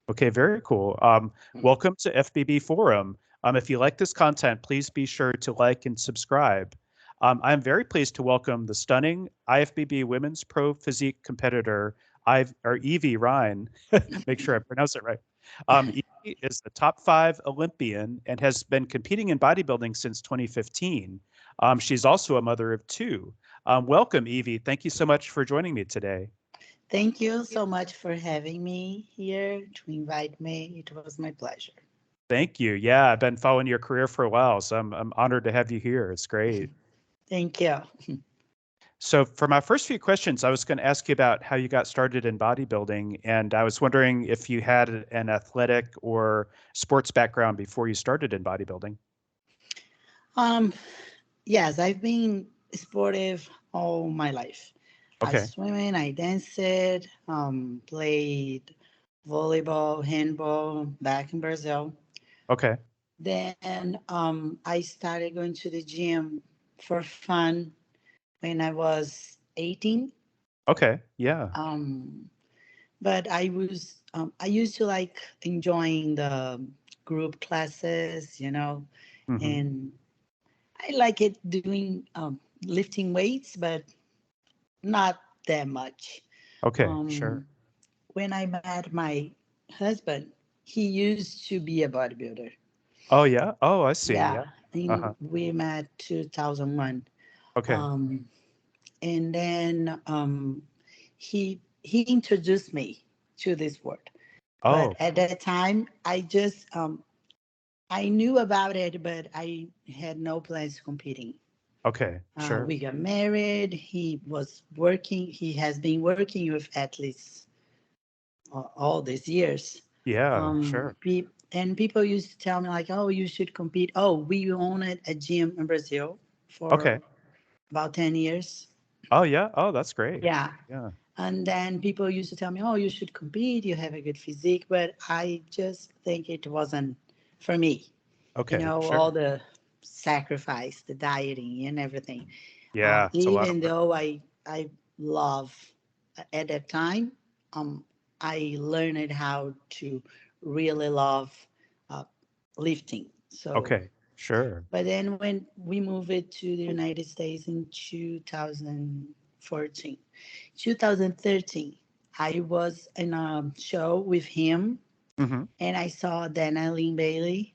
Okay, very cool. Welcome to FBB Forum. If you like this content, please be sure to like and subscribe. I'm very pleased to welcome the stunning IFBB Women's Pro Physique competitor, Ivie Rhein. Make sure I pronounce it right. Evie is the top 5 Olympian and has been competing in bodybuilding since 2015. She's also a mother of 2. Welcome, Evie. Thank you so much for joining me today. Thank you so much for having me here to invite me. It was my pleasure. Thank you. Yeah, I've been following your career for a while, so I'm honored to have you here. It's great. Thank you. So for my first few questions, I was going to ask you about how you got started in bodybuilding, and I was wondering if you had an athletic or sports background before you started in bodybuilding. Um, yes, I've been sportive all my life. I Okay. swim, I danced, played volleyball, handball back in Brazil. Okay. Then I started going to the gym for fun when I was 18. Okay. Yeah. Um, but I used to like enjoying the group classes, Hmm. and I like it doing lifting weights, but not that much. Okay. Sure. Um, when I met my husband, he used to be a bodybuilder. Oh yeah. Oh, I see. Yeah, Yeah. and Uh-huh. we met 2001. Okay. Um, and then he introduced me to this world. But Oh, at that time, I knew about it, but I had no plans competing. okay. Sure. We got married. He was working. He has been working with athletes all these years. Yeah. Sure. And people used to tell me like, "Oh, you should compete." Oh, we owned a gym in Brazil Okay. for about 10 years. Oh yeah. Oh, that's great. Yeah. Yeah. And then people used to tell me, "Oh, you should compete. You have a good physique." But I just think it wasn't for me. Okay. All Sure. the sacrifice, the dieting, and everything. Yeah. It's a lot of Even work. though I love at that time, um, I learned how to really love uh, lifting. So, Okay. Sure. but then when we moved it to the United States in 2014, 2013, I was in a show with him Hmm. and I saw Dana Lynn Bailey,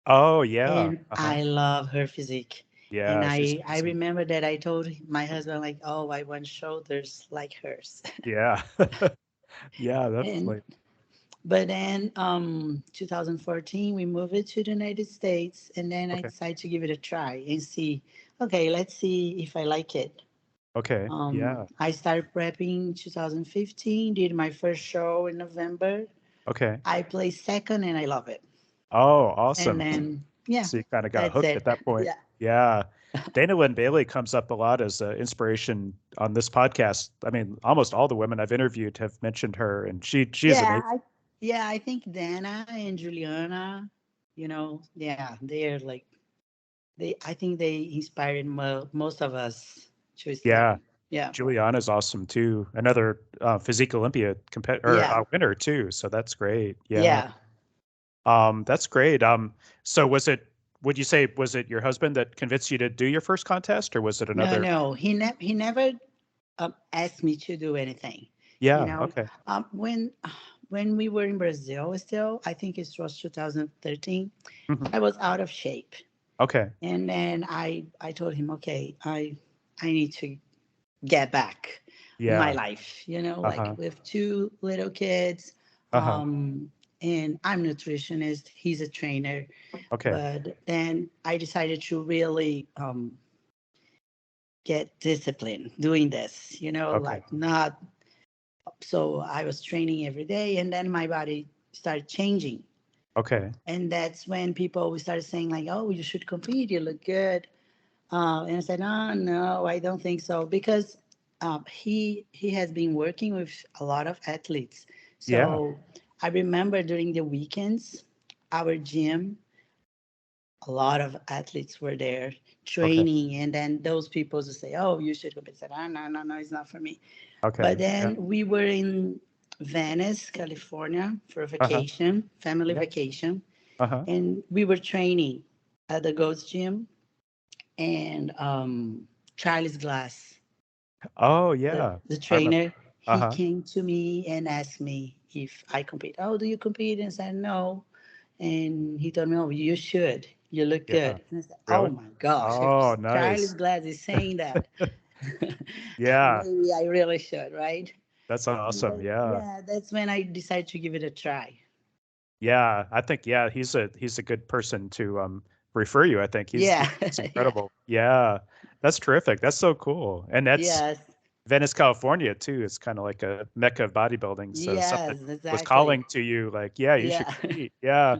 Oh, yeah. and Uh-huh. I love her physique. And Yeah, she's I amazing. remember that I told my husband like, "Oh, I want shoulders like hers." Yeah. Yeah, And definitely. but then 2014 we moved it to the United States, and then I Okay. decided to give it a try and see. Okay, let's see if I like it. Okay. Yeah. I started prepping 2015. Did my first show in November. Okay. I placed second, and I love it. Oh, And awesome. then yeah, So you kinda got that's hooked at it. that point. Yeah. Yeah. Dana Lynn Bailey comes up a lot as an inspiration on this podcast. I mean, almost all the women I've interviewed have mentioned her, and she is Yeah, amazing. I think Dana and Juliana, yeah, they're like I think they inspired most of us to start. Yeah. Yeah, Juliana's awesome too. Another, Physique Olympia yeah, winner too, so that's great. Yeah. yeah. That's great. So would you say, was it your husband that convinced you to do your first contest, or was it No, another? no, he never asked me to do anything. You Yeah. know, Okay. when we were in Brazil, still, I think it was 2013. Hmm. I was out of shape, Okay. and then I told him, okay, I need to get back my Yeah. life, like Uh-huh. with two little kids. Uh-huh. And I'm a nutritionist, he's a trainer. Okay. But then I decided to really get discipline doing this, Okay. like not. So I was training every day, and then my body started changing. Okay. And that's when people started saying, like, oh, you should compete, you look good. And I said, oh, no, I don't think so, because he has been working with a lot of athletes. Yeah. So I remember during the weekends, our gym, a lot of athletes were there Okay. training, and then those people just say, "Oh, you should go." I said, "Oh, no, no, no, it's not for me." But Okay. Yeah. then we were in Venice, California for Uh-huh. vacation, family Yeah. vacation. Uh-huh. And we were training at the Ghost Gym. And Charles Glass, Oh, the, yeah. the I remember. trainer, he Uh-huh. came to me and asked me if I compete. Oh, do you compete? And I said, no. And he told me, oh, you should. You look Yeah. good. And I said, oh Really? my gosh, if Oh, Charles nice. Glass is saying that, Yeah. maybe I really should, right? That's And awesome. then, Yeah. yeah, that's when I decided to give it a try. Yeah. I think, yeah, he's a good person to refer you. I think Yeah, he's yeah, incredible. Yeah. That's terrific. That's so cool. And that's yes, Venice, California too. It's kind of like a mecca of bodybuilding. So something yes, was exactly. calling to you like, yeah, you should Yeah. compete. Yeah.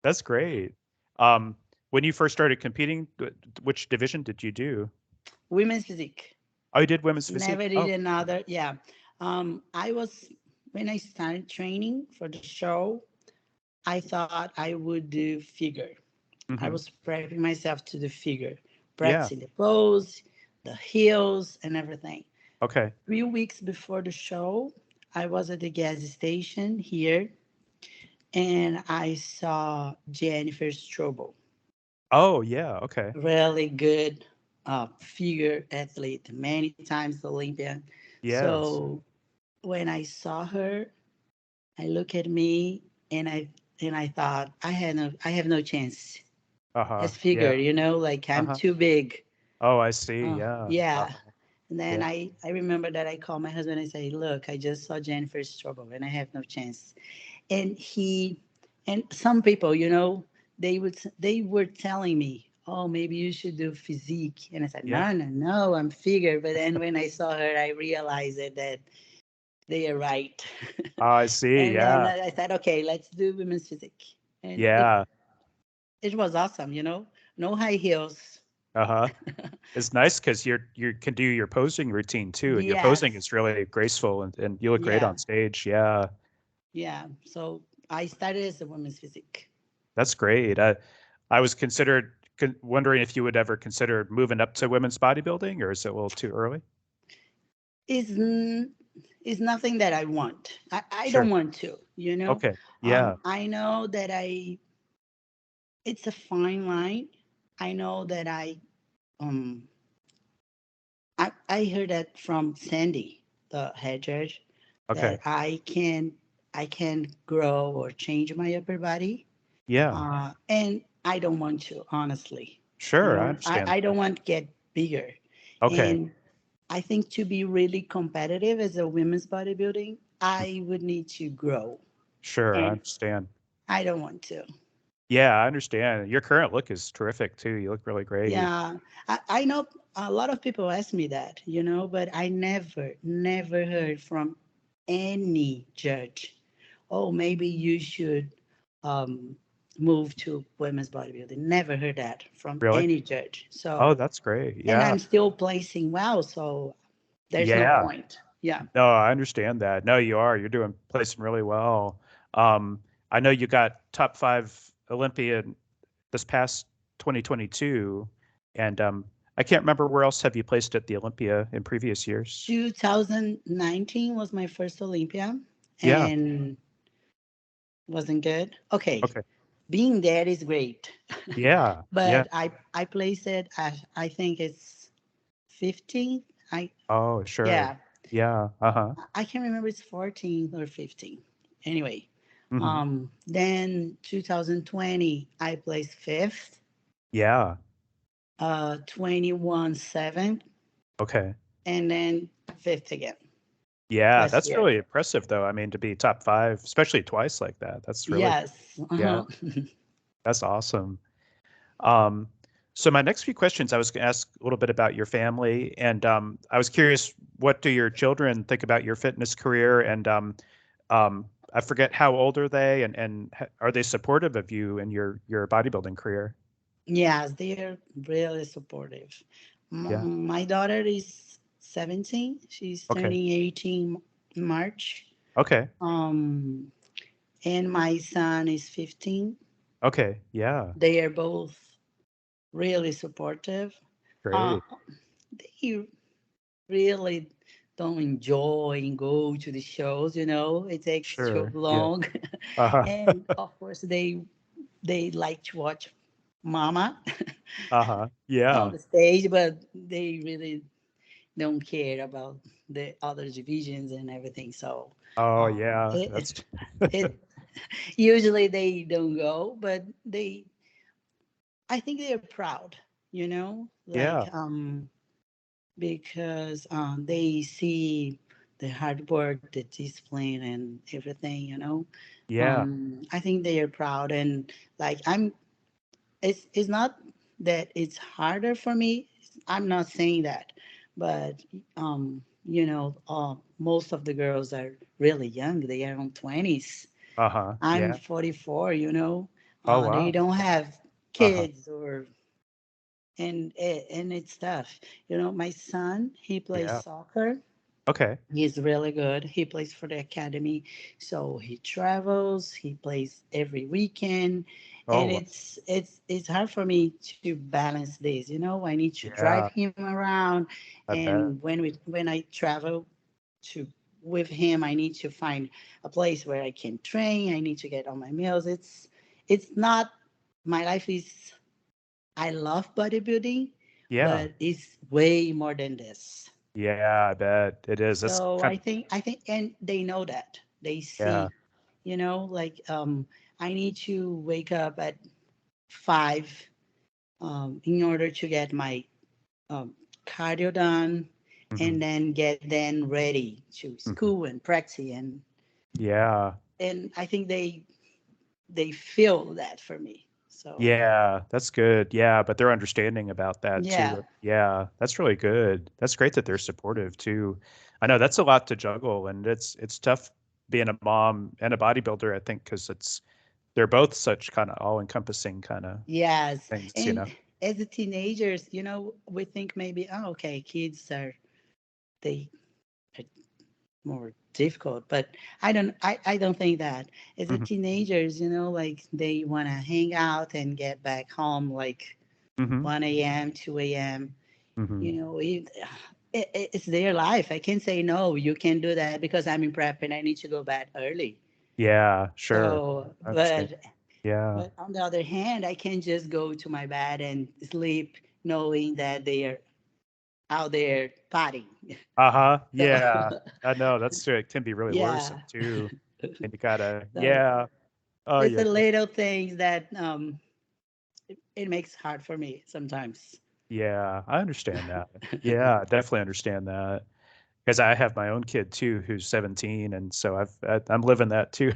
That's great. Um, when you first started competing, which division did you do? Women's physique. Oh, you did women's physique? Never did Oh, another. Yeah. I was, when I started training for the show, I thought I would do figure. I hmm. was prepping myself to the figure, Yeah. practicing the pose, the heels, and everything. Okay. 3 weeks before the show, I was at the gas station here and I saw Jennifer Strobel, Oh, yeah. Okay. really good figure athlete, many times Olympian. Yes. So when I saw her, I look at me and I thought I have no chance. Uh-huh. As Yeah. figure, like I'm Uh-huh. too big. Oh, I see. Yeah. Yeah. Uh-huh. And then Yeah. I remember that I called my husband and say, look, I just saw Jennifer Strobel and I have no chance. And and some people, they were telling me, oh, maybe you should do physique. And I said, Yeah. no, no, no, I'm figure. But then when I saw her, I realized that they are right. Oh, I see. And then Yeah. I said, okay, let's do women's physique. And Yeah. it was awesome, no high heels. Uh-huh. It's nice because you can do your posing routine too, and your posing Yes. is really graceful and you look great Yeah. on stage. Yeah. Yeah. So I started as a women's physique. That's great. I was wondering if you would ever consider moving up to women's bodybuilding, or is it a little too early? Is is nothing that I want. I don't Sure. want to. Okay. Yeah. I know that it's a fine line. I know that um I heard that from Sandy, the head judge, Okay. that I can grow or change my upper body. Yeah. And I don't want to, honestly. Sure. I understand. I don't want to get bigger. Okay. And I think to be really competitive as a women's bodybuilding, I would need to grow. Sure. I And understand. I don't want to. Yeah, I understand. Your current look is terrific too. You look really great. Yeah. I know a lot of people ask me that, but I never heard from any judge, oh, maybe you should um, move to women's bodybuilding. Never heard that from Really? any judge. Oh, So, that's great. and Yeah. I'm still placing well, so there's no Yeah. point. Yeah. No, I understand that. No, you are. You're doing placing really well. Um, I know you got top five Olympian this past 2022, and I can't remember where else have you placed at the Olympia in previous years. 2019 was my first Olympia Yeah. and wasn't good. Okay. Okay. Being there is great. Yeah. Yeah. But I placed it at, I think it's 15. Oh, sure. Yeah, Yeah. Uh-huh. I can't remember it's 14 or 15. Anyway, Hmm. then 2020, I placed fifth, Yeah. 21 seventh, Okay. and then fifth again Yeah, last that's year. really impressive though. I mean, to be top five, especially twice like that, that's really, Yes. yeah, Uh-huh. that's awesome. Um, so my next few questions, I was going to ask a little bit about your family, and I was curious, what do your children think about your fitness career? And I forget, how old are they, and are they supportive of you and your bodybuilding career? Yes, they're really supportive. Yeah. My daughter is 17. She's Okay. turning 18 in March. Okay. Um, and my son is 15. Okay. Yeah. They are both really supportive. Uh, Great. they really don't enjoy and go to the shows. It takes too Sure. Yeah. long. Uh-huh. And of course they like to watch mama Uh-huh. on Yeah. the stage, but they really don't care about the other divisions and everything. So Oh, um, yeah. it, That's it usually they don't go, but I think they're proud, like yeah. because they see the hard work, the discipline, and everything. Yeah. I think they are proud, and like it's not that it's harder for me. I'm not saying that, but most of the girls are really young. They are on 20s. Uh-huh. I'm Yeah. 44. Oh, They wow. don't have Uh-huh. kids or and it's tough. My son, he plays Yeah. soccer. Okay. He's really good. He plays for the academy, so he travels. He plays every weekend, Oh, and wow. it's hard for me to balance this. I need to drive Yeah. him around, I bet. and when I travel to with him, I need to find a place where I can train. I need to get all my meals. It's not my life is. I love bodybuilding, Yeah. but it's way more than this. Yeah, I bet it is. That's So kind I think, and they know that. They yeah. see, like I need to wake up at 5 in order to get my um, cardio done, Hmm. and then get then ready to Hmm. school and practice, Yeah. and I think they feel that for me. So Yeah, that's good. Yeah, but they're understanding about that yeah, too. Yeah, that's really good. That's great that they're supportive too. I know that's a lot to juggle, and it's tough being a mom and a bodybuilder, I think, because they're both such kind of all-encompassing kind of yes, things, you and know. as a teenagers, we think maybe, oh, okay, kids are they more difficult, but I don't think that as a Hmm. teenagers, like they want to hang out and get back home like Hmm. 1 a.m., 2 a.m. Hmm. It's their life. I can't say no, you can't do that because I'm in prep and I need to go bed early. Yeah, sure. So I understand. but Yeah. but on the other hand, I can just go to my bed and sleep knowing that they are out there partying. Uh-huh. So Yeah. I know that's true. It can be really worrisome yeah. too. And you gotta, So yeah. Oh, it's yeah. the little things that it makes hard for me sometimes. Yeah, I understand that. Yeah, definitely understand that. Because I have my own kid too, who's 17, and so I'm living that too.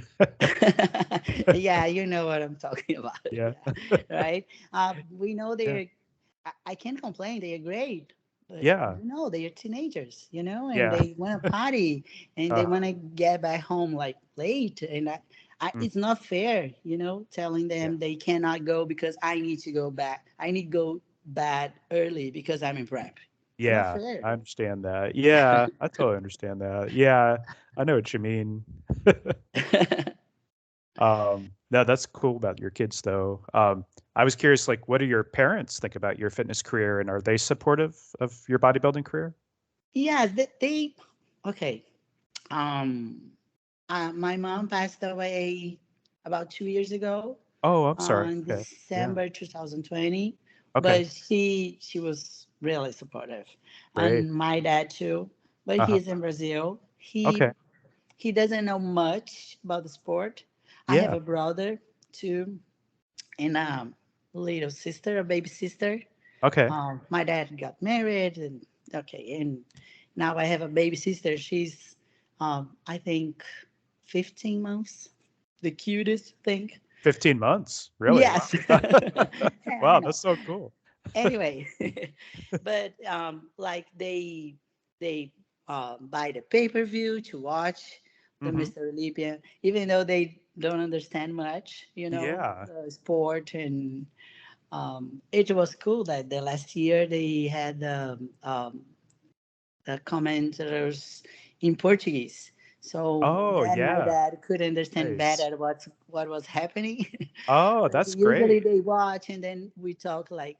Yeah, you know what I'm talking about. Yeah. Yeah, right. We know Yeah. I can't complain. They are great, but Yeah. they are teenagers, and Yeah. they want to party and they Uh, want to get back home like late, and mm, it's not fair, telling yeah. them they cannot go because I need to go back. I need to go bed early because I'm in prep. It's not Yeah, fair. I understand that. Yeah, I totally understand that. Yeah, I know what you mean. No, that's cool about your kids though. I was curious, like, what do your parents think about your fitness career, and are they supportive of your bodybuilding career? Yeah, okay. Um, my mom passed away about 2 years ago, Oh, I'm sorry. on Okay. Yeah. December 2020, Okay. but she was really supportive, Great. and my dad too. But Uh-huh. he's in Brazil. Okay. He doesn't know much about the sport. I have Yeah. a brother too, and little sister, a baby sister. Okay. My dad got married, and okay, and now I have a baby sister. She's, I think, 15 months, the cutest thing. 15 months. Really? Wow. Yes, yeah, I Wow, know. that's so cool. Anyway, but like they buy the pay-per-view to watch the Hmm. Mr. Olympia, even though they don't understand much, Yeah. sport, and it was cool that the last year they had the commenters in Portuguese. So Oh, then my yeah. dad could understand Nice. better what was happening. Oh, But that's usually great. they watch and then we talk like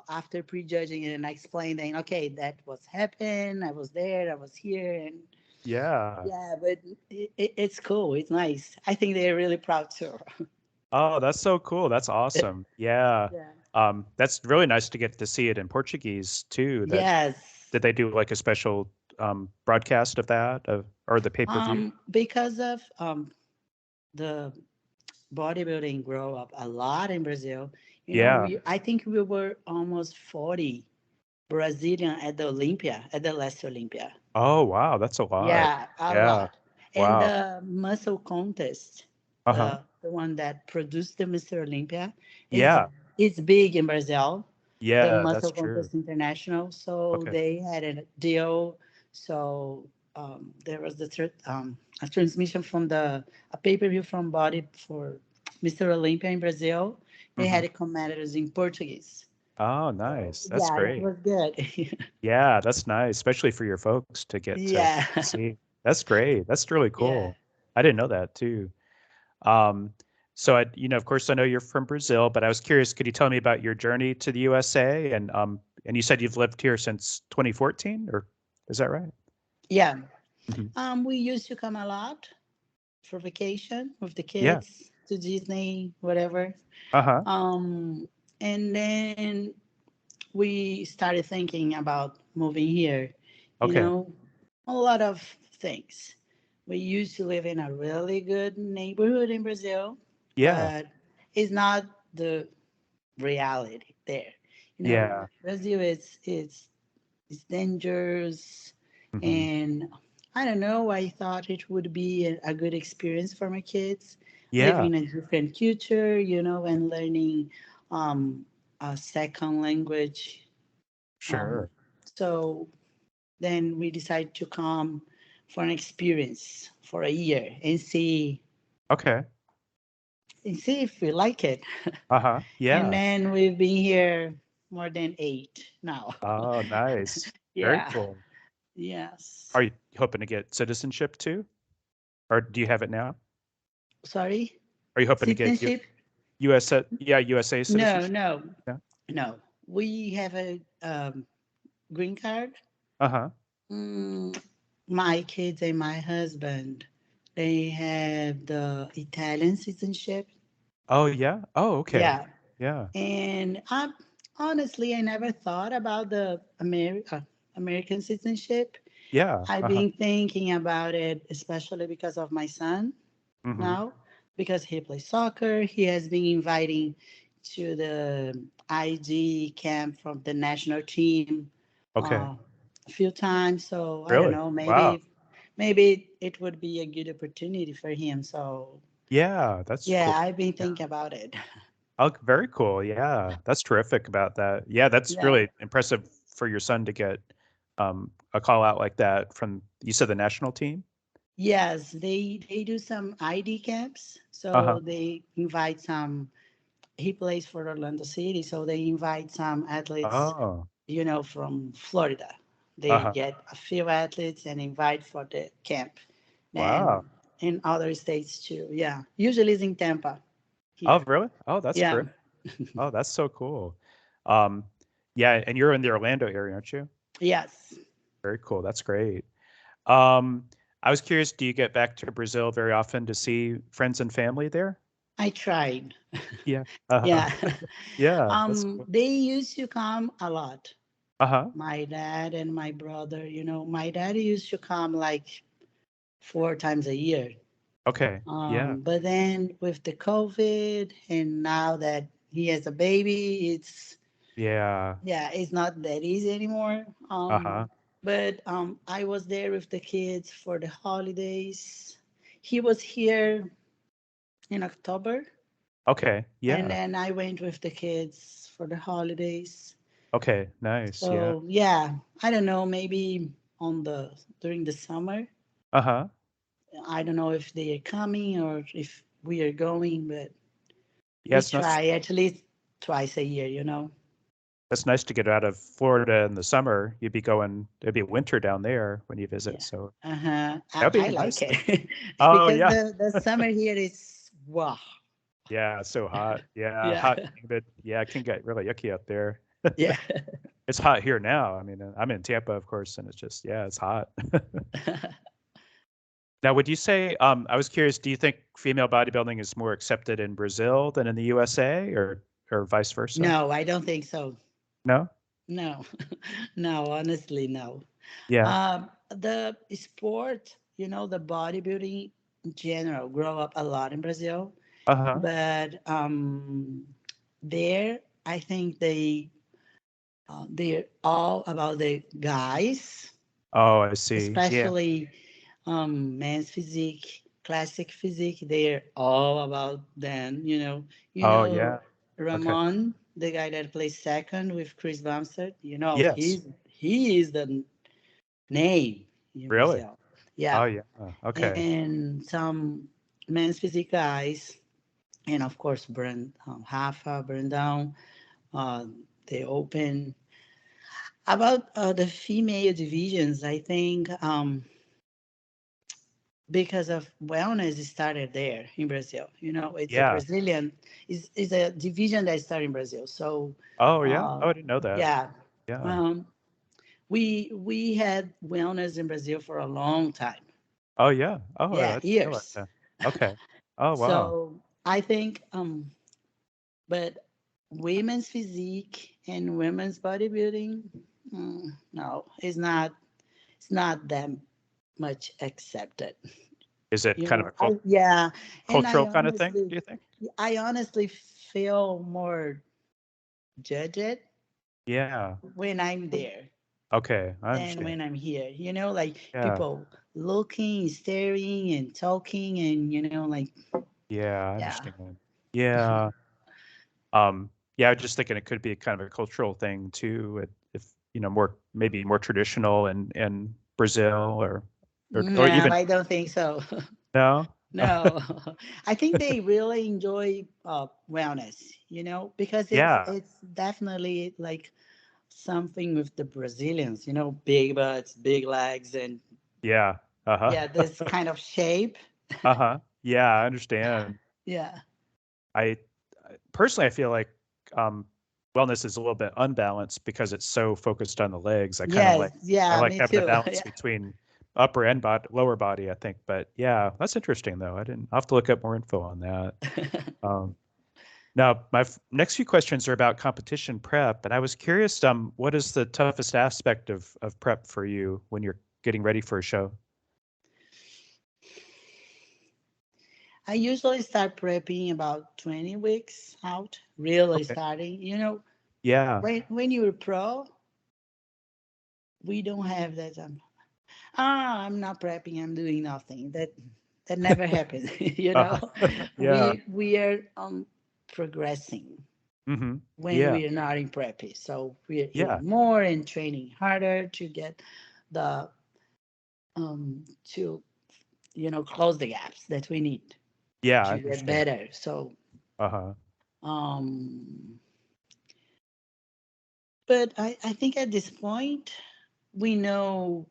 after prejudging it and explaining, okay, that was happened. I was there. I was here, and Yeah. yeah, but it's cool. It's nice. I think they're really proud too. Oh, that's so cool. That's awesome. Yeah. Yeah. That's really nice to get to see it in Portuguese too. That Yes. did they do like a special broadcast of that or the pay-per-view? Because of the bodybuilding grow up a lot in Brazil. You know, Yeah. I think we were almost 40 Brazilian at the Olympia, at the last Olympia. Oh, wow, that's a lot. Yeah, a Yeah. lot. And Wow. the muscle contest, Uh-huh. the one that produced the Mr. Olympia, is Yeah. it's big in Brazil. The Yeah, that's Muscle true. Contest International. So Okay. they had a deal. So there was a transmission from a pay per view from Body for Mr. Olympia in Brazil. They Hmm. had commentators in Portuguese. Oh, So nice. That's yeah, that great. was good. Yeah, that's nice, especially for your folks to get to Yeah, see. That's great. That's really yeah. cool. I didn't know that too. Um, so of course, I know you're from Brazil, but I was curious, could you tell me about your journey to the USA? And you said you've lived here since 2014, or is that right? Yeah. Hmm. We used to come a lot for vacation with the Yeah. kids to Disney, whatever. Uh-huh. Um, and then we started thinking about moving here. You Okay. know, a lot of things. We used to live in a really good neighborhood in Brazil, Yeah. but it's not the reality there. You know, Yeah. Brazil is dangerous, Hmm. and I don't know. I thought it would be a good experience for my kids, Yeah. living in a different culture, and learning um, a second language. Um, Sure. so then we decided to come for an experience for a year Okay. and see if we like it. Uh-huh. And Yeah. then we've been here more than 8 now. Oh, nice. Very Yeah. cool. Yes. Are you hoping to get citizenship too? Or do you have it now? Sorry. Are you hoping to get Citizenship? USA No, citizenship? no, Yeah. no. We have a green card. Uh-huh. Mm, my kids and my husband, they have the Italian citizenship. Oh, yeah. Oh, okay. Yeah. Yeah. And honestly, I never thought about the American citizenship. Yeah. I've Uh-huh. been thinking about it, especially because of my son Hmm. now, because he plays soccer. He has been inviting to the ID camp from the national team Okay. uh, a few times. So I don't Really? know, Wow. maybe it would be a good opportunity for him. So Yeah, that's yeah, cool. I've been Yeah. thinking about it. Oh, very cool. Yeah. That's terrific about that. Yeah, that's Yeah. really impressive for your son to get a call out like that from, you said, the national team? Yes, they do some ID camps. Uh-huh. So they invite some. He plays for Orlando City, so they invite some athletes, Oh. from Florida. They Uh-huh. get a few athletes and invite for the camp, and Wow. in other states too. Yeah, usually it's in Tampa Oh, here. really? Oh, that's Yeah. terrific. Oh, that's so cool. Um, yeah, and you're in the Orlando area, aren't you? Yes, Very cool. That's great. Um, I was curious, do you get back to Brazil very often to see friends and family there? I tried. Yeah. Uh-huh. Yeah. Yeah, that's cool. They used to come a lot. Uh-huh. My dad and my brother. My dad used to come like 4 times a year. Okay. Yeah. But then with the COVID and now that he has a baby, Yeah. it's not that easy anymore. Uh-huh. But I was there with the kids for the holidays. He was here in October, Okay. and Yeah. then I went with the kids for the holidays. Okay. Nice. Yeah. So yeah, I don't know, maybe during the summer. Uh-huh. I don't know if they are coming or if we are going, but Yeah, we it's nice. try at least twice a year. It's nice to get out of Florida in the summer. It'd be winter down there when you visit, Yeah. so Uh-huh. that'd be I like nice. it Oh, because yeah. the summer here is wow. Yeah, it's so hot. Yeah, Yeah. hot, humid. Yeah, it can get really yucky out there. Yeah. It's hot here now. I mean, I'm in Tampa, of course, and it's just, yeah, it's hot. Now, would you say, I was curious, do you think female bodybuilding is more accepted in Brazil than in the USA, or vice versa? No, I don't think so. No? No, no, honestly, no. Yeah. The sport, the bodybuilding in general, grow up a lot in Brazil, Uh-huh. but there, I think they're all about the guys, Oh, I see. Yeah. especially men's physique, classic physique. They're all about them. You Oh, know yeah. Okay. Ramon, the guy that plays second with Chris Bumstead. Yes. He is the name in Really? Brazil. Yeah, Oh, yeah. Okay. and some men's physique guys, and of course, Rafa, Brandão, uh, they open. About the female divisions, I think because of wellness, it started there in Brazil. It's a Yeah. Brazilian, is a division that started in Brazil. So, Oh, yeah. uh, Oh, I didn't know that. yeah, Yeah. um, we had wellness in Brazil for a long time. Oh, yeah. Oh, I Yeah, didn't realize years. that. Okay. Oh, wow. So I think, but women's physique and women's bodybuilding, no, it's not that much accepted. Is it kind of a Yeah, and cultural kind of thing, do you think? I honestly feel more judged Yeah. when I'm there Okay. I than understand. when I'm here. Like Yeah. people looking, staring, and talking, and like, Yeah, I yeah, understand. Yeah. Yeah, I was just thinking it could be kind of a cultural thing too, if, more, maybe more traditional in Brazil or no, even I don't think so. no? No, I think they really enjoy wellness, because Yeah. it's definitely like something with the Brazilians, big butts, big legs, and Yeah. Uh-huh. yeah, this kind of shape. Uh-huh. Yeah, I understand. Yeah. I personally, I feel like um, wellness is a little bit unbalanced because it's so focused on the legs. Yes. I Yeah. like Me having the too. balance Yeah. between upper and lower body, I think. But yeah, that's interesting though. I'll have to look up more info on that. Um, Now, my next few questions are about competition prep, and I was curious, what is the toughest aspect of prep for you when you're getting ready for a show? I usually start prepping about 20 weeks out, really Okay. starting. Yeah. When you're pro, we don't have that. I'm not prepping. I'm doing nothing. That never happens. Uh, yeah. We are progressing Hmm. when Yeah. we are not in prepping. So we are Yeah. eating more and training harder to get the to close the gaps that we need Yeah. I to get understand. better. So Uh-huh. um but I think at this point we know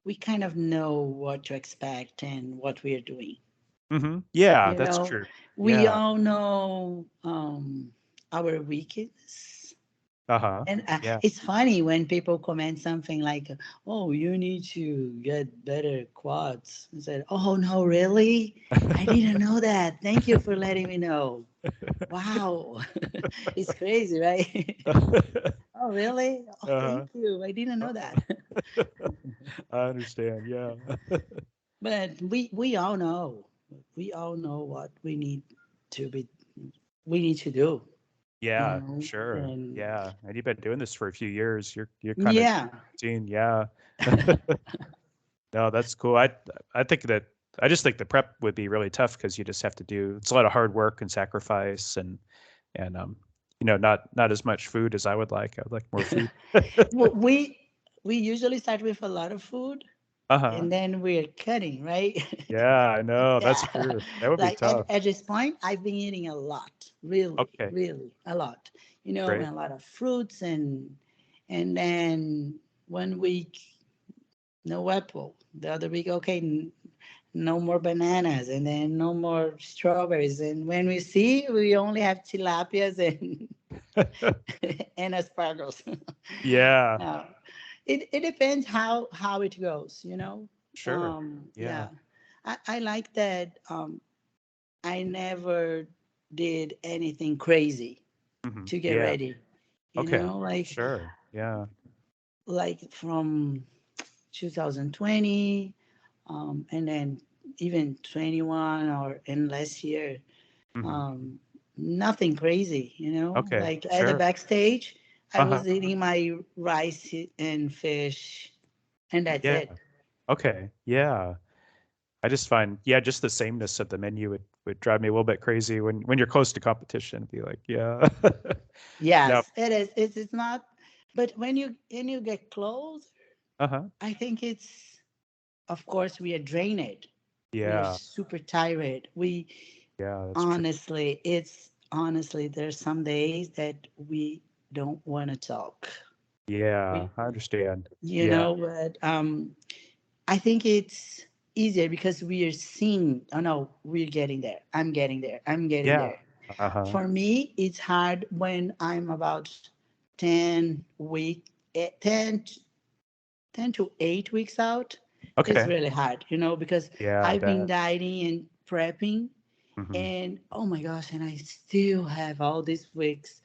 we kind of know what to expect and what we are doing. Hmm. Yeah, You that's know, true. we Yeah. all know our weakness. Uh-huh. And Yeah. it's funny when people comment something like, "Oh, you need to get better quads." I said, "Oh no, really? I didn't know that. Thank you for letting me know." Wow, it's crazy, right? Oh, really? Oh, thank Uh-huh. you. I didn't know that. I understand. Yeah. But we all know. We all know what to be. We need to do. Yeah, sure. And Yeah. And you've been doing this for a few years. You're kind of yeah, routine. Yeah. No, that's cool. I think that I just think the prep would be really tough because you just have to do it's a lot of hard work and sacrifice and not as much food as I would like. I would like more food. Well, we usually start with a lot of food, Uh-huh. and then we're cutting, right? Yeah, I know. That's Yeah. true. That would be Like at, tough. at this point, I've been eating a lot, really, Okay, really a lot. great. And a lot of fruits and then 1 week no apple. The other week, okay, no more bananas, and then no more strawberries. And when we see, we only have tilapias and and asparagus. Yeah. uh, it depends how it goes, you know. Sure. Yeah, Yeah. I like that. I never did anything crazy to get Yeah. ready, you Okay. know, Sure. Yeah. like from 2020, and then even 21 or in last year. hmm um, Nothing crazy, you know. Okay. Like at the Sure. backstage, I Uh-huh. was eating my rice and fish, and that's Yeah. it. Okay. Yeah. I just find, yeah, just the sameness of the menu would drive me a little bit crazy when you're close to competition. Be like, yeah. No. Yes, it is. It's not. But when you get close, Uh-huh. I think it's, of course, we are drained. We are Yeah. super tired. We Yeah, that's true. honestly, it's honestly, there's some days that we don't want to talk. Yeah, We, I understand. you Yeah. know, but I think it's easier because we are seeing, oh no, we're getting there. I'm getting there. I'm getting Yeah. there. Uh-huh. For me, it's hard when I'm about 10 week, 10 to 8 weeks out. It's Okay. really hard, you know, because Yeah, I I've been bet. dieting and prepping, hmm and oh my gosh, and I still have all these weeks.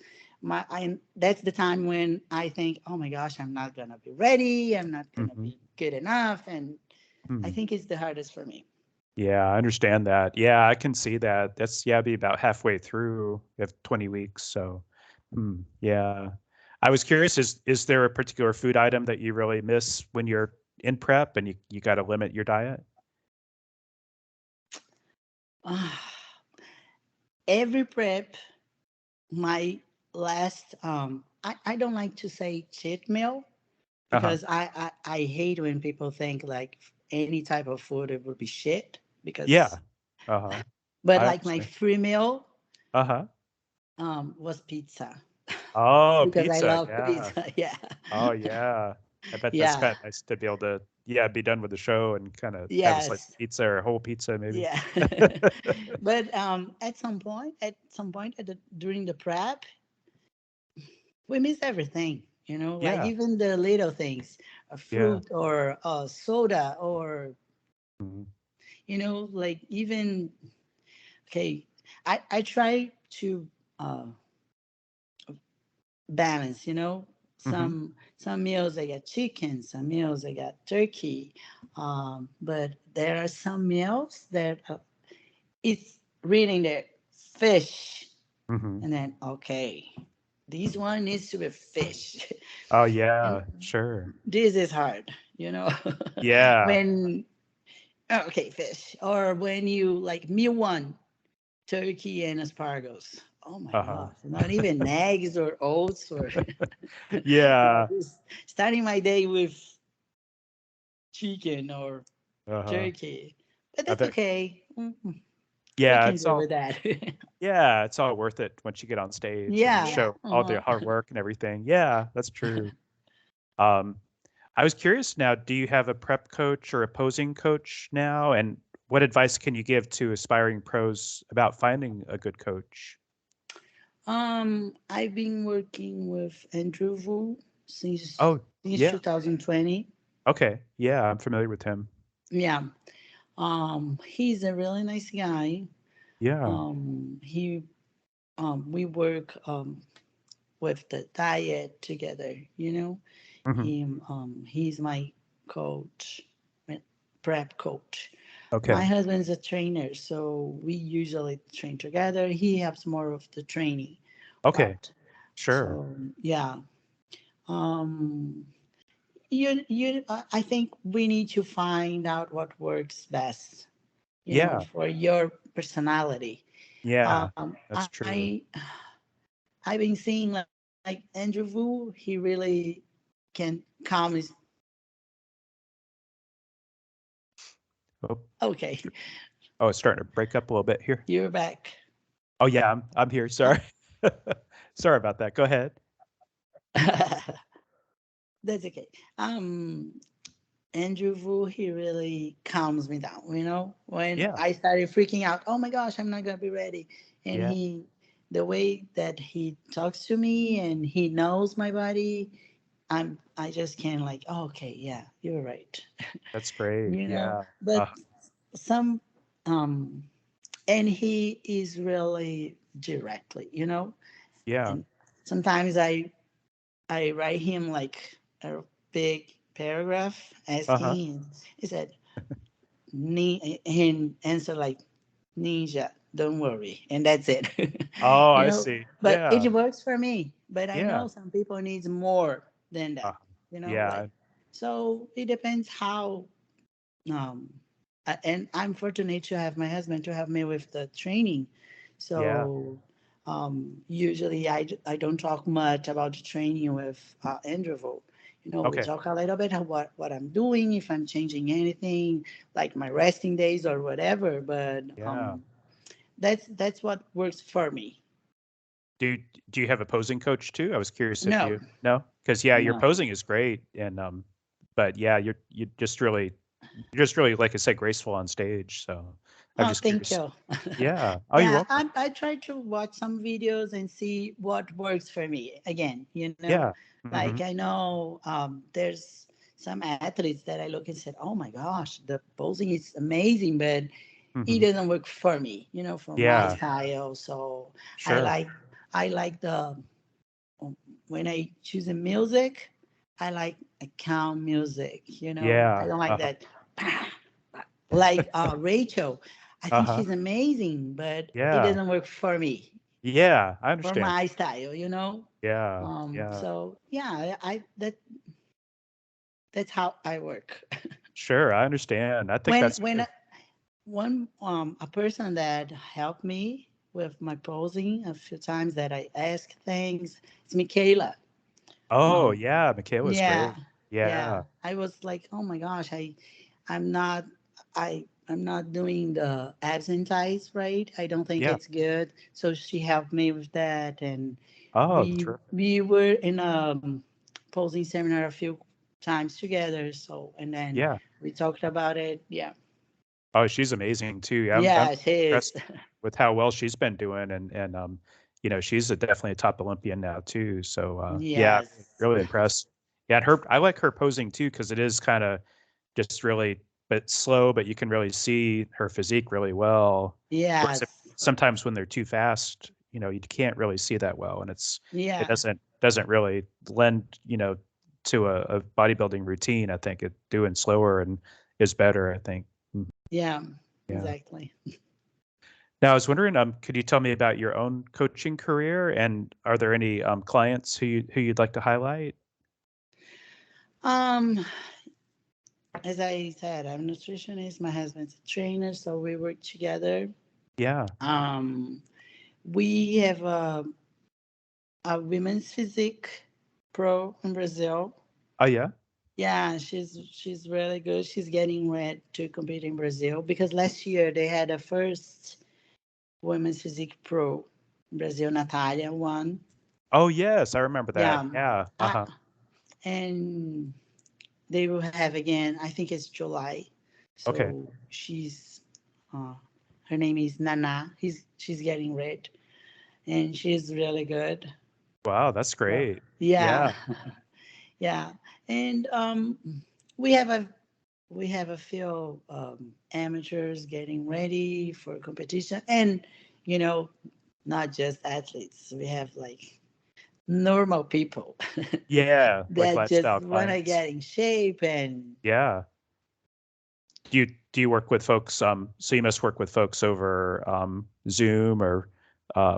That's the time when I think, oh my gosh, I'm not gonna be ready. I'm not gonna hmm be good enough, and I hmm think it's the hardest for me. Yeah, I understand that. Yeah, I can see that. That's yeah, be about halfway through if 20 weeks. So, yeah. I was curious, is there a particular food item that you really miss when you're in prep and you got to limit your diet? Every prep, my last, I don't like to say cheat meal Uh-huh. because I hate when people think like any type of food it would be shit because, Yeah. Uh-huh. but I like my understand. free meal Uh-huh. was pizza Oh, because I pizza. love Yeah. pizza. Yeah, Oh, yeah. I bet that's yeah, kind of nice to be able to, yeah, be done with the show and kind of have a slice yes, of pizza or a whole pizza maybe. yeah. But at some point during the prep, we miss everything. You know, like Yeah. even the little things, a Yeah. fruit or a soda, or Mhm. like even, okay, I try to uh, balance. Mhm. Some meals I got chicken, some meals I got turkey, but there are some meals that it's reading there fish, Mhm. and then okay, this one needs to be fish. Oh, And yeah, sure. this is hard, you know. Yeah. When okay, fish, or when you like meal one, turkey and asparagus. Oh my Uh-huh. gosh, not even eggs or oats or Yeah. just starting my day with chicken or Uh-huh. turkey. But I that's bet. okay. We Yeah, can it's deal all with that. yeah, it's all worth it once you get on stage and Yeah. show all the hard work and everything. Yeah, that's true. Um, I was curious now, do you have a prep coach or a posing coach now? And what advice can you give to aspiring pros about finding a good coach? I've been working with Andrew Vu Oh, since yeah. 2020. Okay. Yeah, I'm familiar with him. Yeah. He's a really nice guy. Yeah. He We work with the diet together, you know. hmm He's my coach, my prep coach. My Okay. husband's a trainer, so we usually train together. He helps more of the training Okay. part. Sure. So yeah. Um, I think we need to find out what works best, Yeah. for your personality. Yeah. Um, That's true. I've been seeing like Andrew Vu. He really can calm his. Oh, Okay, oh, it's starting to break up a little bit here. you're back. Oh, yeah, I'm here. Uh, Sorry. Sorry about that. Go ahead. that's okay. Andrew Vu, he really calms me down. When Yeah. I started freaking out, oh my gosh, I'm not gonna be ready, and Yeah. the way that he talks to me and he knows my body, I just can like, oh, okay, yeah, you're right. That's great. you know. Yeah. But some um and he is really directly, Yeah. and sometimes I write him like a big paragraph Uh-huh. asking. He said, and answer like ninja, don't worry, and that's it. Oh, you I know. see. But Yeah. it works for me. But I Yeah. know some people needs more than Uh, that. Like yeah. so. It depends how. Um, and I'm fortunate to have my husband to help me with the training. Yeah. So usually I don't talk much about the training with Andrew. We Okay. talk a little bit about what I'm doing, if I'm changing anything, like my resting days or whatever. But Yeah. that's what works for me. Do you, do you have a posing coach too? I was curious if No, you no, because yeah, your no. posing is great, and but yeah, you just really like I said, graceful on stage. So I'm Oh, just thank curious. you. Yeah. Oh, you're Yeah, welcome. I try to watch some videos and see what works for me. Again, Yeah. like Hmm. I know there's some athletes that I look and said, "Oh my gosh, the posing is amazing," but it Hmm. doesn't work for me. For my Yeah. style. So I Sure. like I like the when I choose a music, I like a calm music. I Yeah. don't like Uh-huh. that. Like Rachel, I think Uh-huh. she's amazing, but it Yeah. doesn't work for me, Yeah. I for understand. my style. Yeah. Yeah. So yeah, that's how I work. Sure. I understand. I think when that's when good. I- one a person that helped me with my posing a few times that I ask things, it's Michaela. Oh, Um, yeah. Michaela's yeah, great. yeah. Yeah. I was like, oh my gosh, I'm not I'm not doing the absentize right. I don't think Yeah. it's good. So she helped me with that, and Oh, we terrific. we were in a posing seminar a few times together. So and then Yeah. we talked about it. Yeah, Oh, she's amazing too. I'm yeah, she is. impressed with how well she's been doing, and she's definitely a top Olympian now too. So yeah, Yes, really impressed. Yeah, and I like her posing too because it is kind of just really but slow, but you can really see her physique really well. Whereas yes, sometimes when they're too fast, you can't really see that well, and it yeah, doesn't really lend to a bodybuilding routine. I think it doing slower and is better. I think. Mhm. yeah, Yeah. exactly. Now, I was wondering, could you tell me about your own coaching career, and are there any clients who you'd like to highlight? Um, as I said, I'm a nutritionist. My husband's a trainer, so we work together. Yeah. Um, we have a women's physique pro in Brazil. Oh, yeah. Yeah, she's really good. She's getting ready to compete in Brazil because last year they had a first women's physique pro in Brazil. Natalia won. Oh, yes, I remember that. Yeah, Yeah. I, Uh-huh. and they will have again. I think it's July. Okay. So uh, her name is Nana. She's getting ready, and she's really good. Wow, that's So great. yeah, Yeah. yeah, and we have a we have a few amateurs getting ready for competition, and you know, not just athletes. We have like normal people Yeah, like that just lifestyle want to clients. get in shape and Yeah. Do you work with folks, so you must work with folks over Zoom or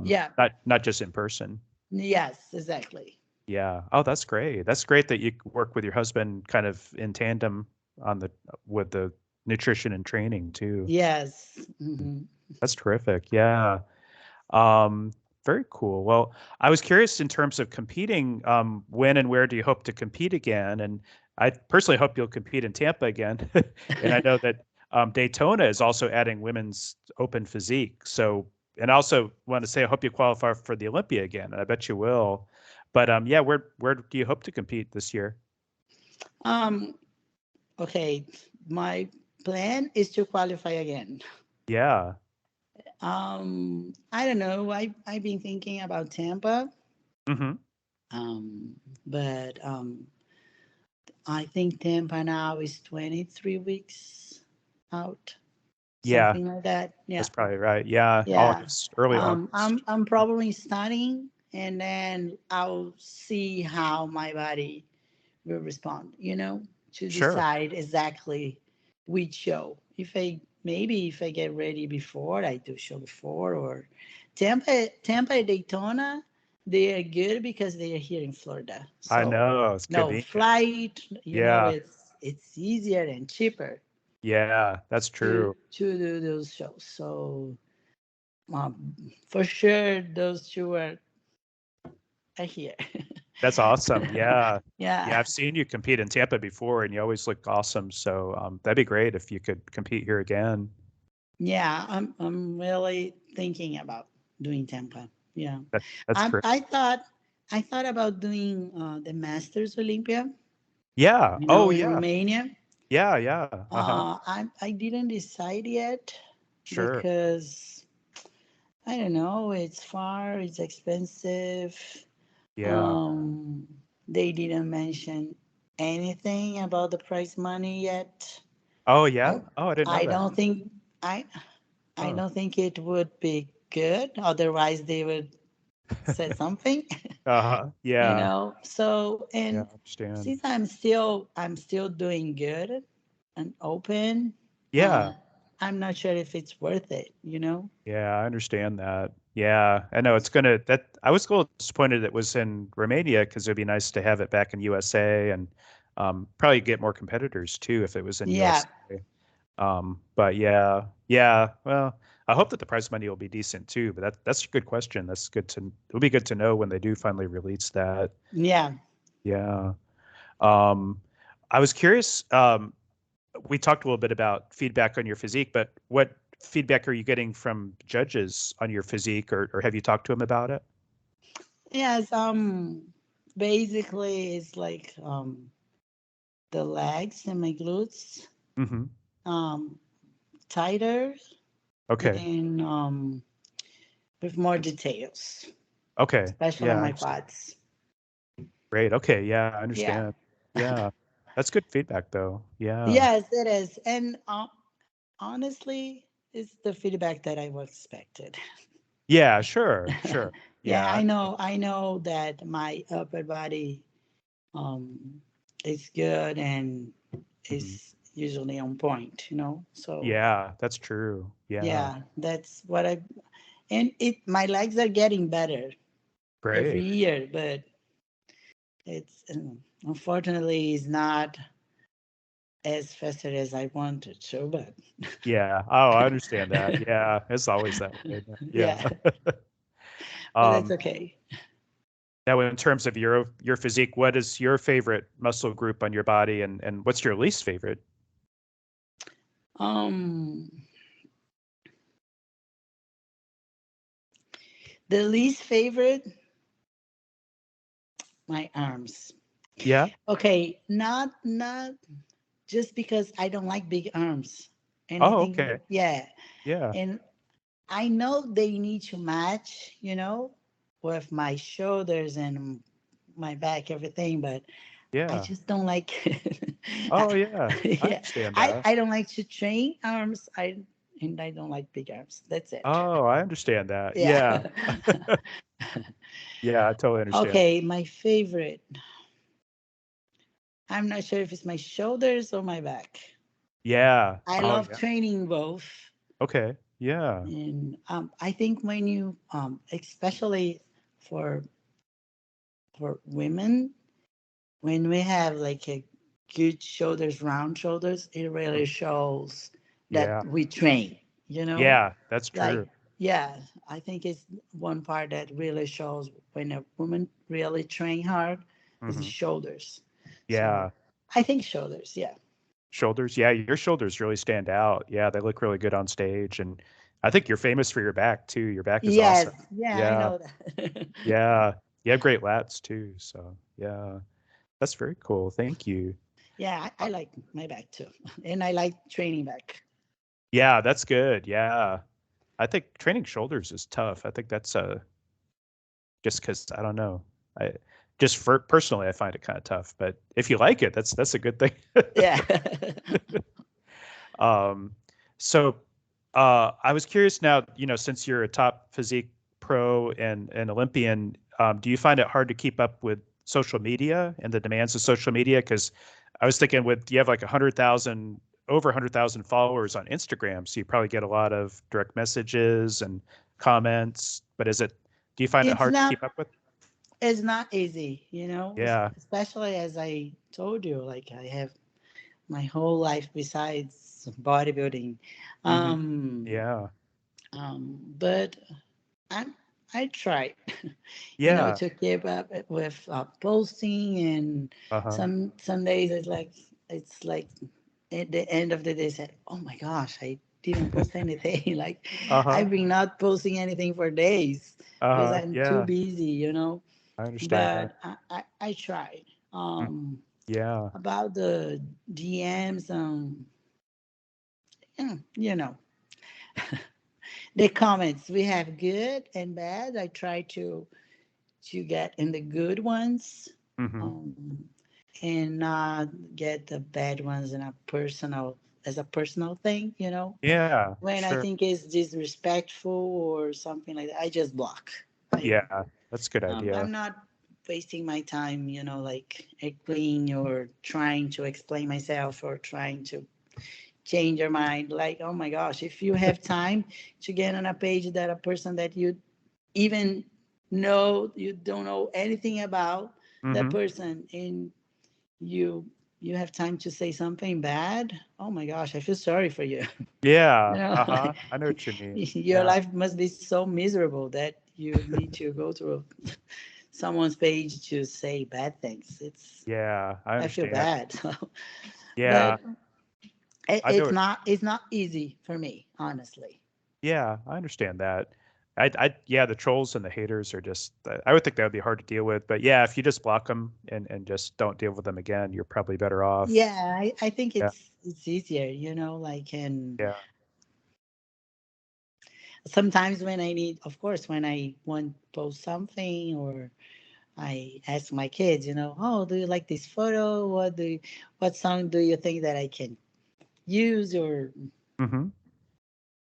yeah, not just in person? yes, exactly. Yeah. Oh, that's great. That's great that you work with your husband kind of in tandem on the with the nutrition and training too. Yes. Hmm. That's terrific. Yeah. Um, Very cool. Well, I was curious in terms of competing, when and where do you hope to compete again? And I personally hope you'll compete in Tampa again. And I know that Daytona is also adding women's open physique. So, and I also want to say I hope you qualify for the Olympia again, and I bet you will. But yeah, where do you hope to compete this year? Um, okay, my plan is to qualify again. Yeah. I don't know. I've been thinking about Tampa, Hmm. but I think Tampa now is 23 weeks out, Yeah, something like that. Yeah, that's probably right. Yeah, yeah. August, early August. I'm probably starting, and then I'll see how my body will respond. To Sure. decide exactly which show. If I get ready before, I do show before, or Tampa Daytona, they are good because they are here in Florida. I So know, it's no convenient. flight, Yeah, it's easier and cheaper yeah, that's to true. to do those shows. So for sure those two are here. That's awesome. Yeah. Yeah. Yeah, I've seen you compete in Tampa before and you always look awesome. So that'd be great if you could compete here again. Yeah, I'm really thinking about doing Tampa. Yeah, That's great. I thought about doing the Masters Olympia, Yeah. Oh, in yeah. Romania. Yeah, yeah. Uh-huh. I didn't decide yet Sure. because I don't know. It's far. It's expensive. Yeah. Um, they didn't mention anything about the prize money yet. Oh, I yeah. Oh, I didn't know I that. don't think I I Huh. don't think it would be good. Otherwise, they would say something, Uh-huh. Yeah. So, Yeah, and I understand. since I'm still doing good and open, Yeah. I'm not sure if it's worth it. Yeah, I understand that. Yeah, I know it's gonna that I was a little disappointed it was in Romania because it'd be nice to have it back in USA and probably get more competitors too if it was in Yeah, USA. But yeah, yeah. Well, I hope that the prize money will be decent too. But that's a good question. That's good to it'll be good to know when they do finally release that. yeah. Yeah. Um, I was curious. We talked a little bit about feedback on your physique, but what feedback are you getting from judges on your physique, or have you talked to them about it? Yes. Basically, it's like the legs and my glutes Hmm. um tighter Okay. and with more details, Okay. especially Yeah, on I my understand. quads. Great. Okay. Yeah, I Yeah. understand. Yeah. That's good feedback though. Yeah. Yes, it is. And honestly, it's the feedback that I was expected. Yeah, sure. Sure. Yeah, Yeah. I know that my upper body um is good and Mhm. is usually on point. So Yeah, that's true. Yeah. yeah, that's what I and it my legs are getting better every Great. year, but it's unfortunately is not as fast as I wanted to, but Yeah. Oh, I understand that. Yeah. It's always that way. Yeah. yeah, but that's Um, okay. Now, in terms of your physique, what is your favorite muscle group on your body, and what's your least favorite? Um, the least favorite, my arms. Yeah. Okay, not just because I don't like big arms, and I Oh, think okay. yeah, Yeah. and I know they need to match, with my shoulders and my back, everything, but I Yeah. just don't like. Oh, yeah. I Yeah, understand I that. I don't like to train arms. I don't like big arms. That's it. Oh, I understand that. Yeah. Yeah. Yeah, I totally understand. Okay, my favorite. I'm not sure if it's my shoulders or my back. Yeah. I Oh, love yeah. training both. Okay. Yeah. And I think when you, especially for women, when we have like a good shoulders, round shoulders, it really Mhm. shows that Yeah. we train. You know, Yeah, that's like true. yeah, I think it's one part that really shows when a woman really train hard is the Hmm. shoulders. So Yeah. I think shoulders, yeah. Shoulders. Yeah, your shoulders really stand out. Yeah, they look really good on stage, and I think you're famous for your back too. Your back is Yes, awesome. yeah, I Yeah. know that. Yeah. You have great lats too. So yeah, that's very cool. Thank you. Yeah, Uh, I like my back too, and I like training back. Yeah, that's good. Yeah. I think training shoulders is tough. I think that's just because I don't know. I just for personally, I find it kind of tough. But if you like it, that's a good thing. Yeah. Um, so I was curious now, since you're a top physique pro and Olympian, do you find it hard to keep up with social media and the demands of social media? Because I was thinking you have like 100,000, over 100,000 followers on Instagram, so you probably get a lot of direct messages and comments. But do you find it It's hard to not keep up with? it's not easy, you know, Yeah. especially as I told you, like I have my whole life besides bodybuilding. Hmm. Um, Yeah. but I I try, Yeah. to keep up with posting, and Uh-huh. some days it's like at the end of the day, said, oh my gosh, I didn't post anything. Like Uh-huh. I've been not posting anything for days because Uh-huh. I'm too Yeah. busy. I understand that. But I tried. Mm. Yeah. About the DMs, you know, the comments we have good and bad. I try to get in the good ones, Hmm. um, and not get the bad ones in a personal as a personal thing. Yeah, When I sure. think it's disrespectful or something like that, I just block. I Yeah, that's a good idea. I'm not wasting my time, like explaining or trying to explain myself or trying to change your mind. Like, oh my gosh, if you have time to get on a page that a person that you even know you don't know anything about that Hmm. person, and you you have time to say something bad, oh my gosh, I feel sorry for you. Yeah. Like, Uh-huh. I know what you mean. your Yeah. life must be so miserable that you need to go to someone's page to say bad things. Yeah, I I feel understand. bad. Yeah, But it, I know it's it. not it's not easy for me, honestly. Yeah, I understand that. Yeah, the trolls and the haters are just, I would think that would be hard to deal with. But yeah, if you just block them and just don't deal with them again, you're probably better off. Yeah, I think Yeah. it's easier, like, and Yeah. sometimes when I need, of course, when I want to post something, or I ask my kids, oh, do you like this photo? What song do you think that I can use, Hmm.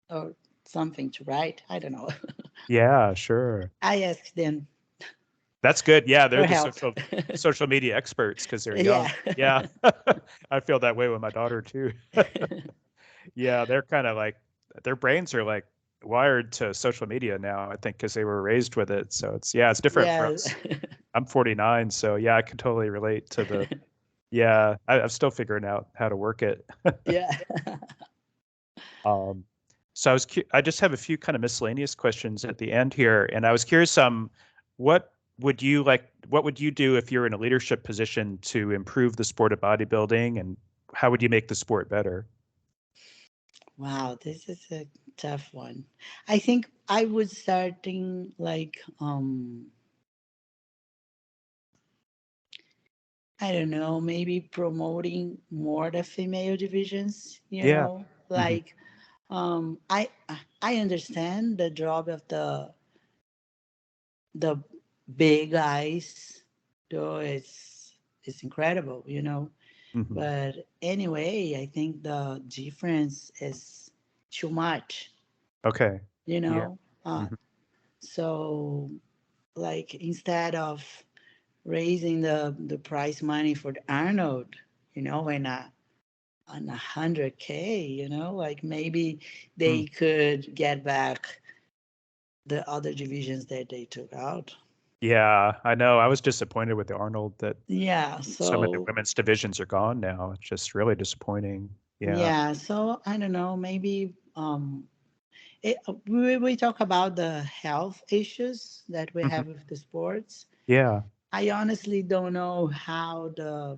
or something to write? I don't know. Yeah, sure. I ask them That's good. Yeah, they're for the help. social media experts because they're young. Yeah. Yeah. I feel that way with my daughter too. Yeah, they're kind of like their brains are like wired to social media now, I think, because they were raised with it. So it's different for Yeah. us. I'm 49, so yeah, I can totally relate to yeah, I'm still figuring out how to work it. Yeah. Um, so I just have a few kind of miscellaneous questions at the end here, and I was curious, what what would you do if you're in a leadership position to improve the sport of bodybuilding, and how would you make the sport better? Wow, this is a tough one. I think I would starting like I don't know, maybe promoting more the female divisions, Yeah. Hmm. like I understand the job of the big guys, though it's incredible, Hmm. but anyway, I think the difference is too much, Okay. you Yeah. know uh, Hmm. so, like, instead of raising the prize money for the Arnold, when on 100K, like maybe Mm. they could get back the other divisions that they took out. Yeah, I know. I was disappointed with the Arnold that Yeah, some of the so women's divisions are gone now. It's just really disappointing. Yeah. yeah, so I don't know, maybe we talk about the health issues that we Hmm. have with the sports. Yeah. I honestly don't know how the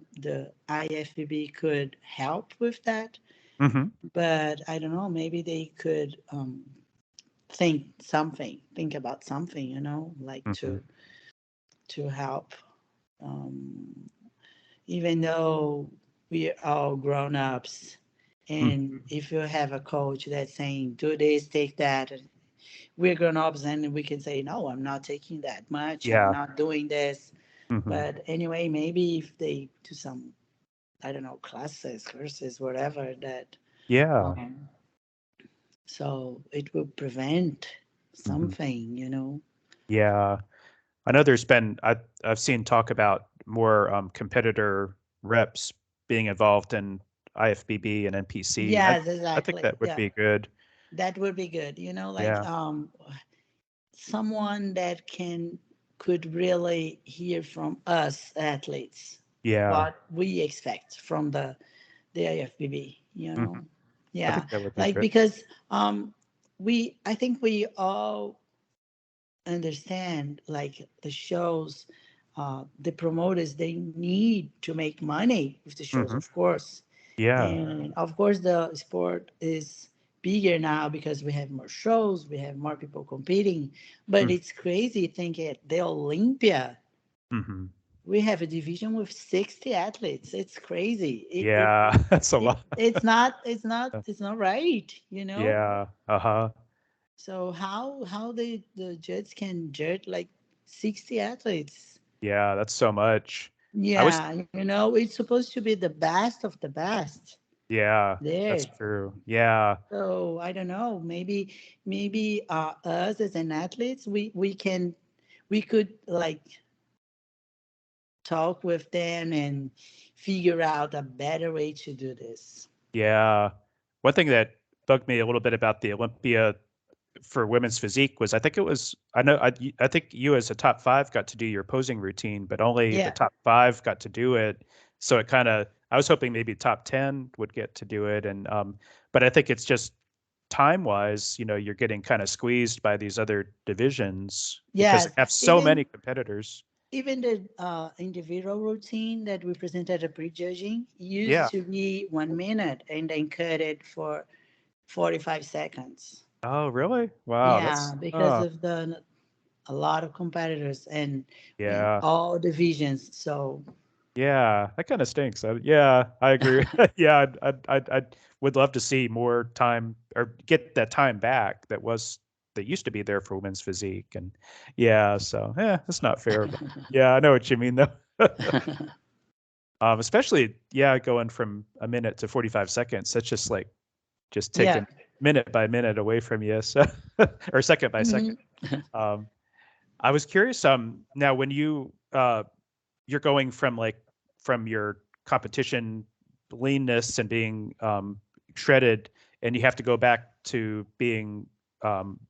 IFBB could help with that, Hmm. but I don't know. Maybe they could think about something, like Hmm. to help. Um, Even though we're all grown ups, Hmm. and if you have a coach that's saying do this, take that, we're grown-ups and we can say, no, I'm not taking that much, I'm Yeah. not doing this. Hmm. But anyway, maybe if they do some, I don't know, classes, courses, whatever, that Yeah. um, so it will prevent Hmm. something, Yeah. I know there's been I've seen talk about more competitor reps being involved in IFBB and NPC. Yes, I think exactly. that would Yeah, be good. that would be good. Like Yeah. someone that could really hear from us athletes Yeah. what we expect from the IFBB. Hmm. I Yeah, think that would be like good. because I think we all understand like the shows, the promoters, they need to make money with the shows, Hmm. of course. Yeah. And of course the sport is bigger now because we have more shows, we have more people competing. But it's crazy thinking at the Olympia Mm-hmm. we have a division with 60 athletes. It's crazy. Yeah. That's a lot. It's not right. Yeah. Uh-huh. So how the judge can judge like 60 athletes? Yeah, that's so much. I was Yeah, it's supposed to be the best of the best Yeah, that's there. true. Yeah. So I don't know. Maybe us as an athletes, we could like talk with them and figure out a better way to do this. Yeah. One thing that bugged me a little bit about the Olympia for women's physique was I think you as a top five got to do your posing routine, but only the Yeah. top five got to do it. So it kind of I was hoping maybe top 10 would get to do it. And but I think it's just time wise, you're getting kind of squeezed by these other divisions because they Yes. have so Even many competitors. even the individual routine that we presented at prejudging used Yeah. to be 1 minute and then cut it for 45 seconds. Oh, really? Wow, Yeah, that's because of the a lot of competitors and yeah. all divisions. So Yeah, that kind of stinks. Yeah, I agree. Yeah, I would love to see more time or get that time back that used to be there for women's physique. And yeah, so that's not fair. But yeah, I know what you mean though. Especially going from a minute to 45 seconds. That's just yeah. taking minute by minute away from you. So or second by second. Mhm. Um, I was curious. Now when you're going from from your competition leanness and being shredded, and you have to go back to being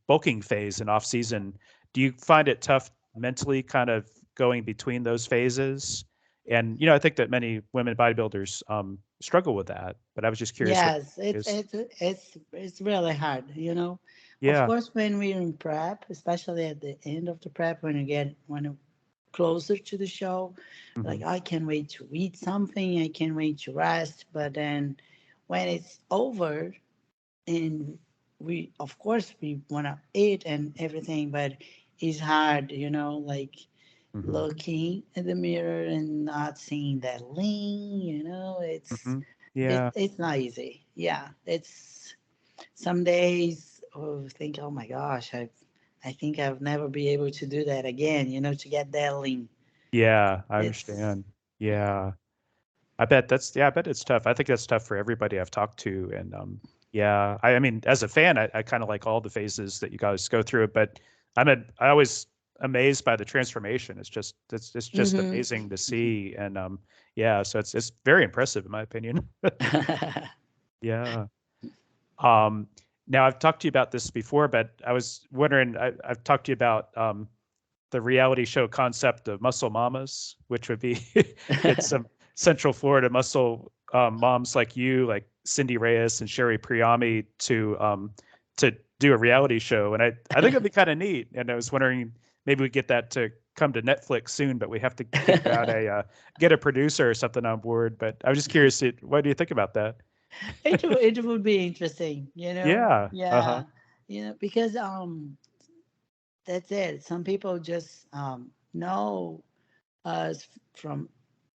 bulking phase and off season. Do you find it tough mentally, kind of going between those phases? And I think that many women bodybuilders struggle with that. But I was just curious what Yes, it's is. it's it's really hard. Of Yeah. course, when we're in prep, especially at the end of the prep, when you're closer to the show, Hmm. like I can't wait to eat something, I can't wait to rest. But then when it's over, and we of course we want to eat and everything, but it's hard, like Hmm. looking in the mirror and not seeing that lean. it's Hmm. it, Yeah. it's not easy. Yeah, it's some days think, oh my gosh, I think I'll never be able to do that again, to get that lean. Yeah, I It's understand. Yeah. I bet it's tough. I think that's tough for everybody I've talked to. And yeah, I mean, as a fan, I kind of like all the phases that you guys go through, but I always amazed by the transformation. It's just hmm amazing to see. And yeah, so it's very impressive in my opinion. Yeah. Um, Now I've talked to you about this before, but I was wondering, I've talked to you about the reality show concept of muscle mamas, which would be get some Central Florida muscle moms like you, like Cindy Reyes and Sherry Priami, to do a reality show, and I think it'd be kind of neat. And I was wondering maybe we get that to come to Netflix soon, but we have to figure out get a producer or something on board. But I was just curious, what do you think about that? it would be interesting. Yeah. Uh-huh. Yeah, because that's it. Some people just know us from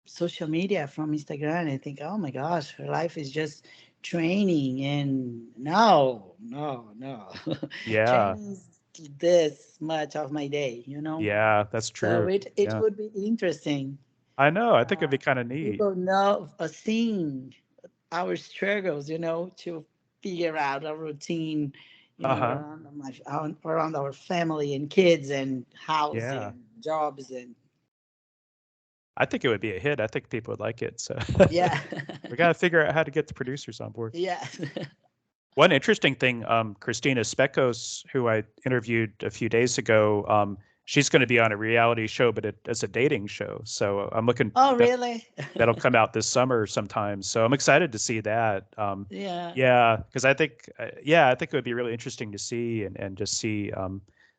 social media, from Instagram, and think, oh my gosh, her life is just training, and no. Yeah. Training is this much of my day, you know. Yeah, that's So true. it Yeah. would be interesting. I know. I think it'd Uh, be kind of neat. People know seeing our struggles, you know, to figure out a routine, you know, Uh-huh. around our family and kids and house Yeah. and jobs and I think it would be a hit. I think people would like it. So yeah, we got to figure out how to get the producers on board. yeah. One interesting thing, Christina Speckos, who I interviewed a few days ago, she's going to be on a reality show, but it's a dating show. So I'm looking Oh, that really? that'll come out this summer sometime. So I'm excited to see that. Yeah, Yeah, because I think, yeah, I think it would be really interesting to see and just see.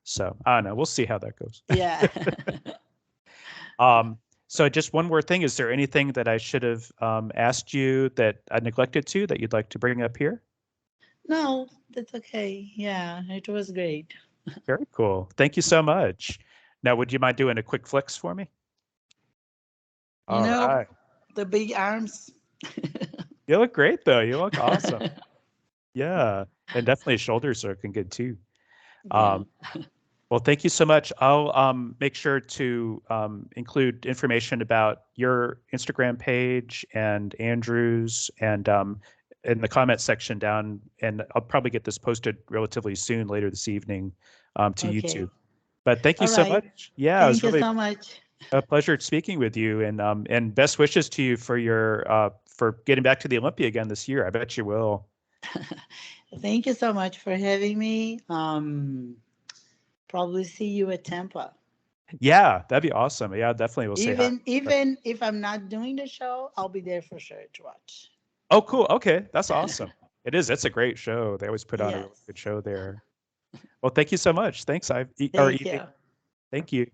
So I don't know. We'll see how that goes. yeah. So just one more thing. Is there anything that I should have asked you that I neglected to that you'd like to bring up here? No, that's okay. Yeah, it was great. Very cool. Thank you so much. Now, would you mind doing a quick flex for me? You All know, right. the big arms. You look great, though. You look awesome. Yeah. And definitely shoulders are looking good, too. Yeah. Um, well, thank you so much. I'll make sure to include information about your Instagram page and Andrew's and in the comment section down. And I'll probably get this posted relatively soon, later this evening, to Okay. YouTube. But thank you All so right. much. Yeah, it was Thank you really so much. a pleasure speaking with you, and best wishes to you for getting back to the Olympia again this year. I bet you will. Thank you so much for having me. Probably see you at Tampa. Yeah, that'd be awesome. Yeah, definitely. We'll say hi. Even if I'm not doing the show, I'll be there for sure to watch. Oh, cool. Okay, that's awesome. It is. It's a great show. They always put on a really Yes. good show there. Well, thank you so much. Thanks, I or Thank Evie. you. Thank you.